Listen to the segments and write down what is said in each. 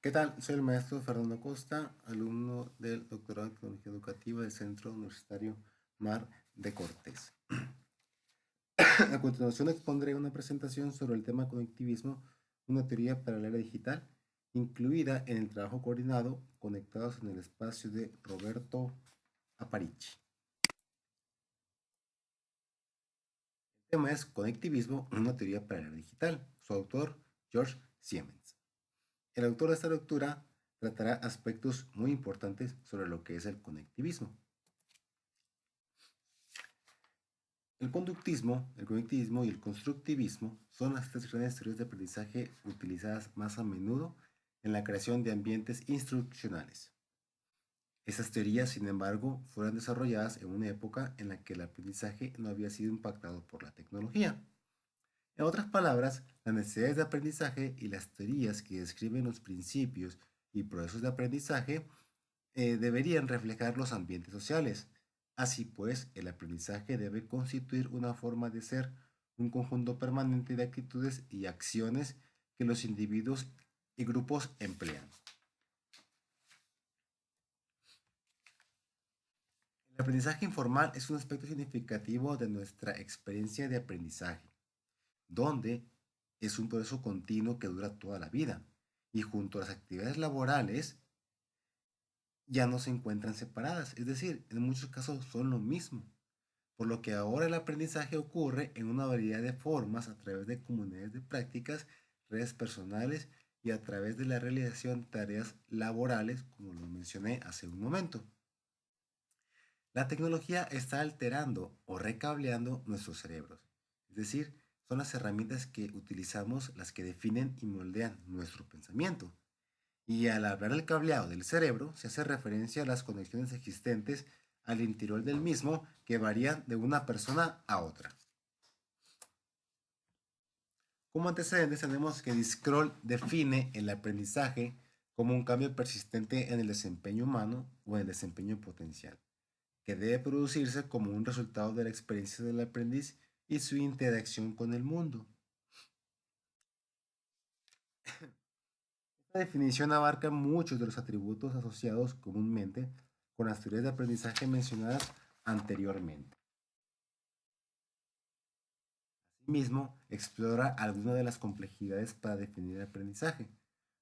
¿Qué tal? Soy el maestro Fernando Costa, alumno del doctorado en tecnología educativa del Centro Universitario Mar de Cortés. A continuación expondré una presentación sobre el tema conectivismo, una teoría para la era digital, incluida en el trabajo coordinado Conectados en el espacio de Roberto Aparici. El tema es conectivismo, una teoría para la era digital. Su autor, George Siemens. El autor de esta lectura tratará aspectos muy importantes sobre lo que es el conectivismo. El conductismo, el conectivismo y el constructivismo son las tres grandes teorías de aprendizaje utilizadas más a menudo en la creación de ambientes instruccionales. Estas teorías, sin embargo, fueron desarrolladas en una época en la que el aprendizaje no había sido impactado por la tecnología. En otras palabras, las necesidades de aprendizaje y las teorías que describen los principios y procesos de aprendizaje deberían reflejar los ambientes sociales. Así pues, el aprendizaje debe constituir una forma de ser, un conjunto permanente de actitudes y acciones que los individuos y grupos emplean. El aprendizaje informal es un aspecto significativo de nuestra experiencia de aprendizaje, donde es un proceso continuo que dura toda la vida y junto a las actividades laborales ya no se encuentran separadas, es decir, en muchos casos son lo mismo. Por lo que ahora el aprendizaje ocurre en una variedad de formas a través de comunidades de prácticas, redes personales y a través de la realización de tareas laborales, como lo mencioné hace un momento. La tecnología está alterando o recableando nuestros cerebros, es decir, son las herramientas que utilizamos las que definen y moldean nuestro pensamiento. Y al hablar del cableado del cerebro, se hace referencia a las conexiones existentes al interior del mismo que varían de una persona a otra. Como antecedentes tenemos que Scroll define el aprendizaje como un cambio persistente en el desempeño humano o en el desempeño potencial, que debe producirse como un resultado de la experiencia del aprendiz y su interacción con el mundo. Esta definición abarca muchos de los atributos asociados comúnmente con las teorías de aprendizaje mencionadas anteriormente. Asimismo, explora algunas de las complejidades para definir el aprendizaje,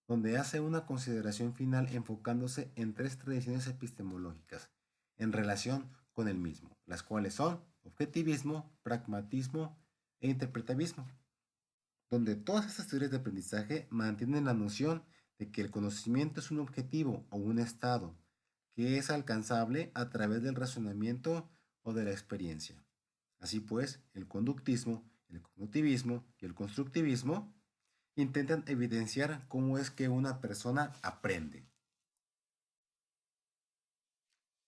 donde hace una consideración final enfocándose en tres tradiciones epistemológicas en relación con el mismo, las cuales son objetivismo, pragmatismo e interpretavismo, donde todas estas teorías de aprendizaje mantienen la noción de que el conocimiento es un objetivo o un estado que es alcanzable a través del razonamiento o de la experiencia. Así pues, el conductismo, el cognitivismo y el constructivismo intentan evidenciar cómo es que una persona aprende.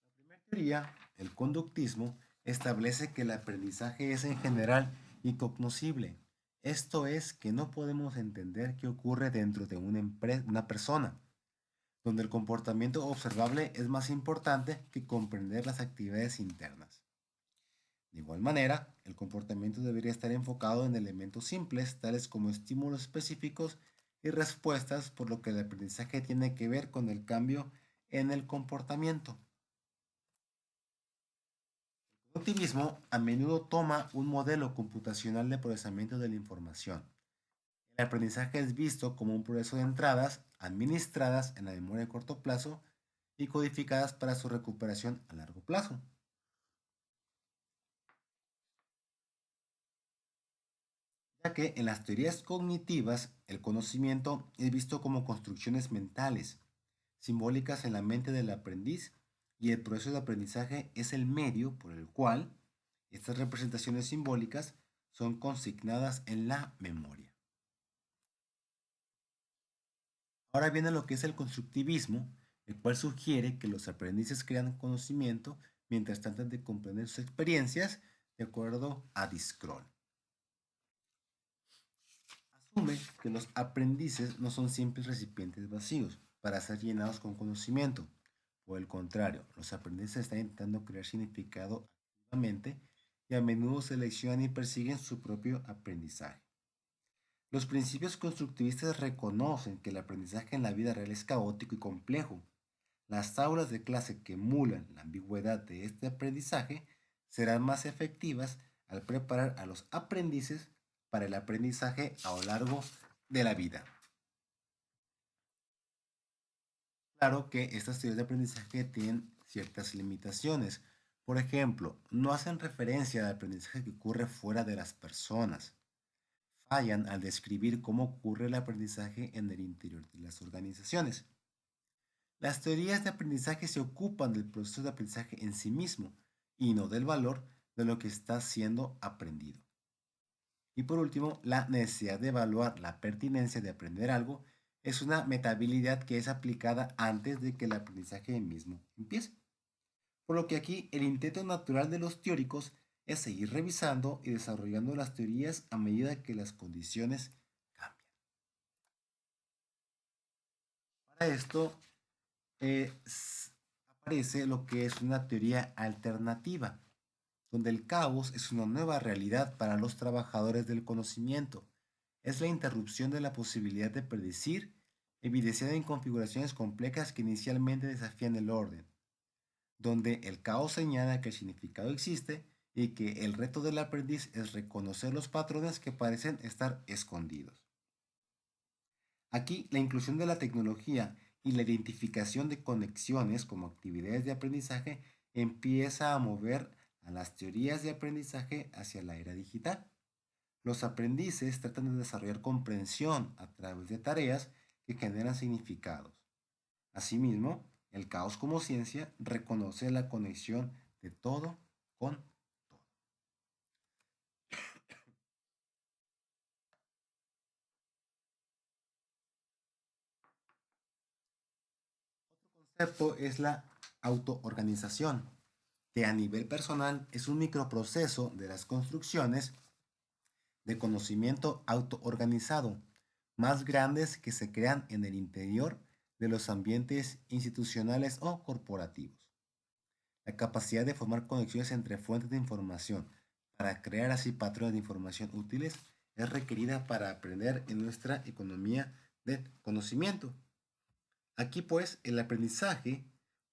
La primera teoría, el conductismo, establece que el aprendizaje es en general incognoscible. Esto es que no podemos entender qué ocurre dentro de una persona, donde el comportamiento observable es más importante que comprender las actividades internas. De igual manera, el comportamiento debería estar enfocado en elementos simples, tales como estímulos específicos y respuestas, por lo que el aprendizaje tiene que ver con el cambio en el comportamiento. El cognitivismo a menudo toma un modelo computacional de procesamiento de la información. El aprendizaje es visto como un proceso de entradas administradas en la memoria a corto plazo y codificadas para su recuperación a largo plazo. Ya que en las teorías cognitivas el conocimiento es visto como construcciones mentales, simbólicas en la mente del aprendiz, y el proceso de aprendizaje es el medio por el cual estas representaciones simbólicas son consignadas en la memoria. Ahora viene lo que es el constructivismo, el cual sugiere que los aprendices crean conocimiento mientras tratan de comprender sus experiencias de acuerdo a Discroll. Asume que los aprendices no son simples recipientes vacíos para ser llenados con conocimiento. Por el contrario, los aprendices están intentando crear significado activamente y a menudo seleccionan y persiguen su propio aprendizaje. Los principios constructivistas reconocen que el aprendizaje en la vida real es caótico y complejo. Las aulas de clase que emulan la ambigüedad de este aprendizaje serán más efectivas al preparar a los aprendices para el aprendizaje a lo largo de la vida. Claro que estas teorías de aprendizaje tienen ciertas limitaciones. Por ejemplo, no hacen referencia al aprendizaje que ocurre fuera de las personas. Fallan al describir cómo ocurre el aprendizaje en el interior de las organizaciones. Las teorías de aprendizaje se ocupan del proceso de aprendizaje en sí mismo y no del valor de lo que está siendo aprendido. Y por último, la necesidad de evaluar la pertinencia de aprender algo es una metahabilidad que es aplicada antes de que el aprendizaje mismo empiece. Por lo que aquí el intento natural de los teóricos es seguir revisando y desarrollando las teorías a medida que las condiciones cambian. Para esto aparece lo que es una teoría alternativa, donde el caos es una nueva realidad para los trabajadores del conocimiento. Es la interrupción de la posibilidad de predecir, evidenciada en configuraciones complejas que inicialmente desafían el orden, donde el caos señala que el significado existe y que el reto del aprendiz es reconocer los patrones que parecen estar escondidos. Aquí, la inclusión de la tecnología y la identificación de conexiones como actividades de aprendizaje empieza a mover a las teorías de aprendizaje hacia la era digital. Los aprendices tratan de desarrollar comprensión a través de tareas que generan significados. Asimismo, el caos como ciencia reconoce la conexión de todo con todo. Otro concepto es la autoorganización, que a nivel personal es un microproceso de las construcciones de conocimiento autoorganizado más grandes que se crean en el interior de los ambientes institucionales o corporativos. La capacidad de formar conexiones entre fuentes de información para crear así patrones de información útiles es requerida para aprender en nuestra economía del conocimiento. Aquí pues el aprendizaje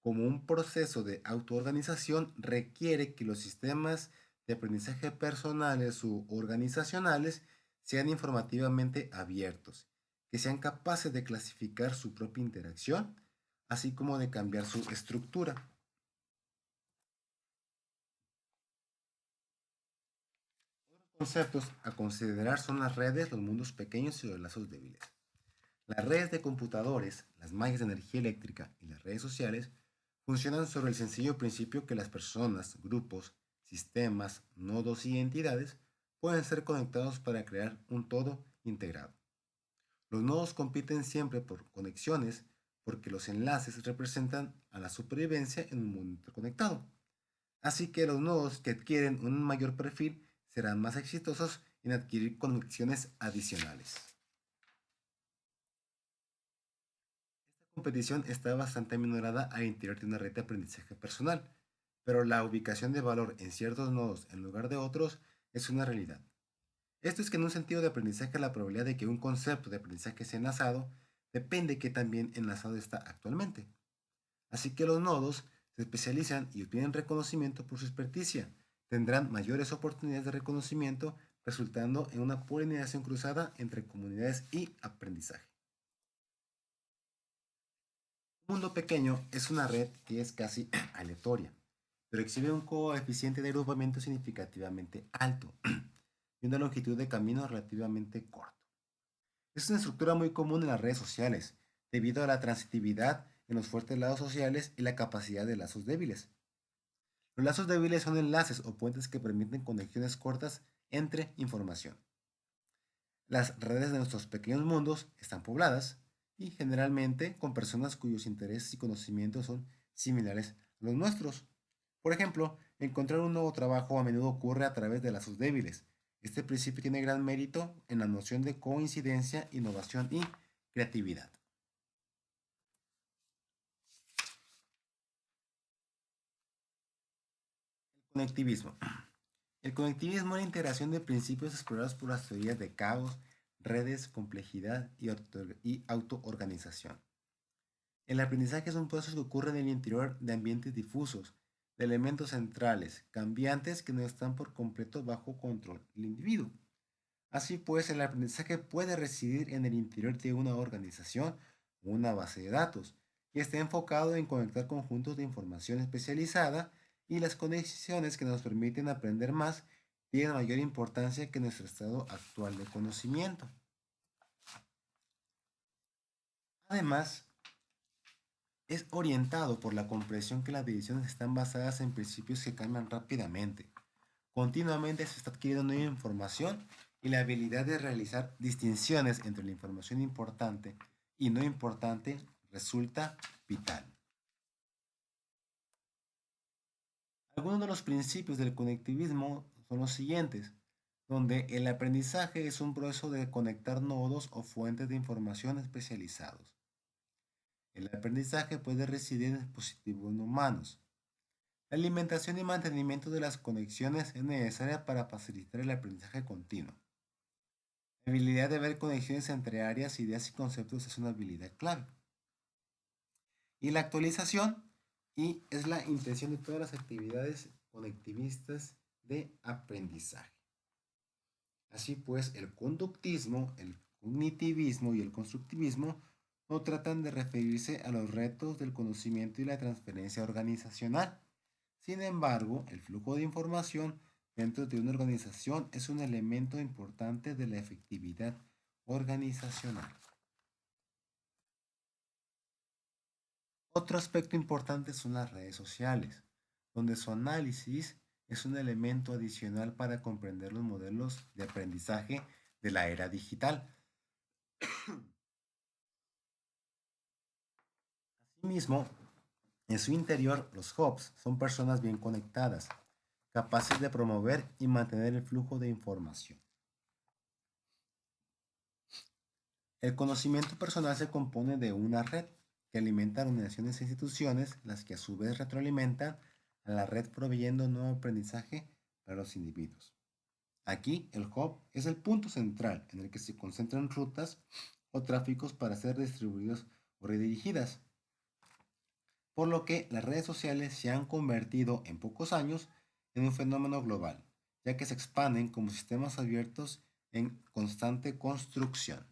como un proceso de autoorganización requiere que los sistemas de aprendizaje personales u organizacionales sean informativamente abiertos, que sean capaces de clasificar su propia interacción, así como de cambiar su estructura. Conceptos a considerar son las redes, los mundos pequeños y los lazos débiles. Las redes de computadores, las mallas de energía eléctrica y las redes sociales funcionan sobre el sencillo principio que las personas, grupos, sistemas, nodos y entidades pueden ser conectados para crear un todo integrado. Los nodos compiten siempre por conexiones porque los enlaces representan a la supervivencia en un mundo interconectado. Así que los nodos que adquieren un mayor perfil serán más exitosos en adquirir conexiones adicionales. Esta competición está bastante aminorada al interior de una red de aprendizaje personal, pero la ubicación de valor en ciertos nodos en lugar de otros es una realidad. Esto es que en un sentido de aprendizaje la probabilidad de que un concepto de aprendizaje sea enlazado depende de que tan bien enlazado está actualmente. Así que los nodos se especializan y obtienen reconocimiento por su experticia. Tendrán mayores oportunidades de reconocimiento, resultando en una polinización cruzada entre comunidades y aprendizaje. Un mundo pequeño es una red que es casi aleatoria, pero exhibe un coeficiente de agrupamiento significativamente alto y una longitud de camino relativamente corta. Es una estructura muy común en las redes sociales, debido a la transitividad en los fuertes lados sociales y la capacidad de lazos débiles. Los lazos débiles son enlaces o puentes que permiten conexiones cortas entre información. Las redes de nuestros pequeños mundos están pobladas y generalmente con personas cuyos intereses y conocimientos son similares a los nuestros. Por ejemplo, encontrar un nuevo trabajo a menudo ocurre a través de lazos débiles. Este principio tiene gran mérito en la noción de coincidencia, innovación y creatividad. Conectivismo. El conectivismo es la integración de principios explorados por las teorías de caos, redes, complejidad y autoorganización. El aprendizaje es un proceso que ocurre en el interior de ambientes difusos, de elementos centrales, cambiantes que no están por completo bajo control del individuo. Así pues, el aprendizaje puede residir en el interior de una organización o una base de datos, y está enfocado en conectar conjuntos de información especializada, y las conexiones que nos permiten aprender más tienen mayor importancia que nuestro estado actual de conocimiento. Además, es orientado por la comprensión que las decisiones están basadas en principios que cambian rápidamente. Continuamente se está adquiriendo nueva información, y la habilidad de realizar distinciones entre la información importante y no importante resulta vital. Algunos de los principios del conectivismo son los siguientes, donde el aprendizaje es un proceso de conectar nodos o fuentes de información especializados. El aprendizaje puede residir en dispositivos no humanos. La alimentación y mantenimiento de las conexiones es necesaria para facilitar el aprendizaje continuo. La habilidad de ver conexiones entre áreas, ideas y conceptos es una habilidad clave. Y la actualización y es la intención de todas las actividades conectivistas de aprendizaje. Así pues, el conductismo, el cognitivismo y el constructivismo no tratan de referirse a los retos del conocimiento y la transferencia organizacional. Sin embargo, el flujo de información dentro de una organización es un elemento importante de la efectividad organizacional. Otro aspecto importante son las redes sociales, donde su análisis es un elemento adicional para comprender los modelos de aprendizaje de la era digital. Asimismo, en su interior, los hubs son personas bien conectadas, capaces de promover y mantener el flujo de información. El conocimiento personal se compone de una red que alimenta a organizaciones e instituciones, las que a su vez retroalimentan a la red proveyendo nuevo aprendizaje para los individuos. Aquí, el hub es el punto central en el que se concentran rutas o tráficos para ser distribuidos o redirigidas, por lo que las redes sociales se han convertido en pocos años en un fenómeno global, ya que se expanden como sistemas abiertos en constante construcción.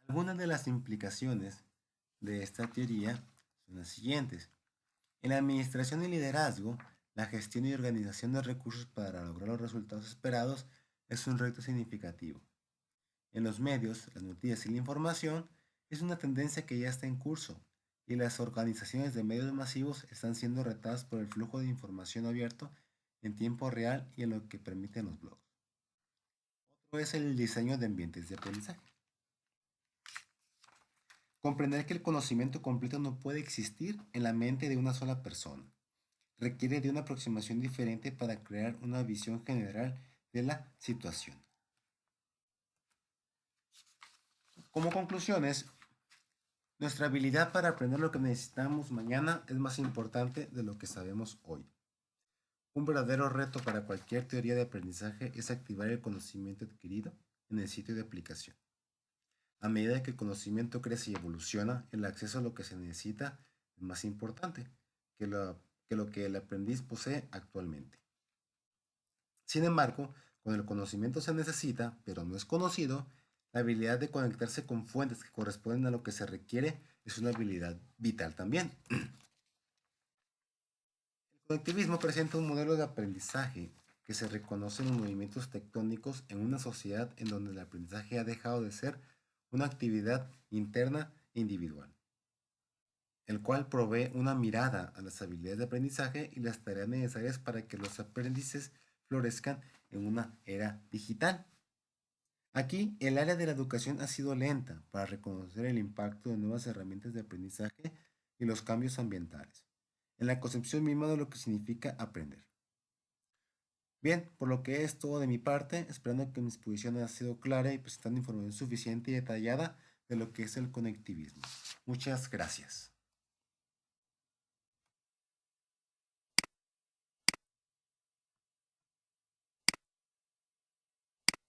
Algunas de las implicaciones de esta teoría son las siguientes. En la administración y liderazgo, la gestión y organización de recursos para lograr los resultados esperados es un reto significativo. En los medios, las noticias y la información es una tendencia que ya está en curso, y las organizaciones de medios masivos están siendo retadas por el flujo de información abierto en tiempo real y en lo que permiten los blogs. Otro es el diseño de ambientes de aprendizaje. Comprender que el conocimiento completo no puede existir en la mente de una sola persona. Requiere de una aproximación diferente para crear una visión general de la situación. Como conclusiones, nuestra habilidad para aprender lo que necesitamos mañana es más importante de lo que sabemos hoy. Un verdadero reto para cualquier teoría de aprendizaje es activar el conocimiento adquirido en el sitio de aplicación. A medida que el conocimiento crece y evoluciona, el acceso a lo que se necesita es más importante que lo que el aprendiz posee actualmente. Sin embargo, cuando el conocimiento se necesita, pero no es conocido, la habilidad de conectarse con fuentes que corresponden a lo que se requiere es una habilidad vital también. El conectivismo presenta un modelo de aprendizaje que se reconoce en los movimientos tectónicos en una sociedad en donde el aprendizaje ha dejado de ser una actividad interna e individual, el cual provee una mirada a las habilidades de aprendizaje y las tareas necesarias para que los aprendices florezcan en una era digital. Aquí, el área de la educación ha sido lenta para reconocer el impacto de nuevas herramientas de aprendizaje y los cambios ambientales, en la concepción misma de lo que significa aprender. Bien, por lo que es todo de mi parte, esperando que mi exposición haya sido clara y presentando información suficiente y detallada de lo que es el conectivismo. Muchas gracias.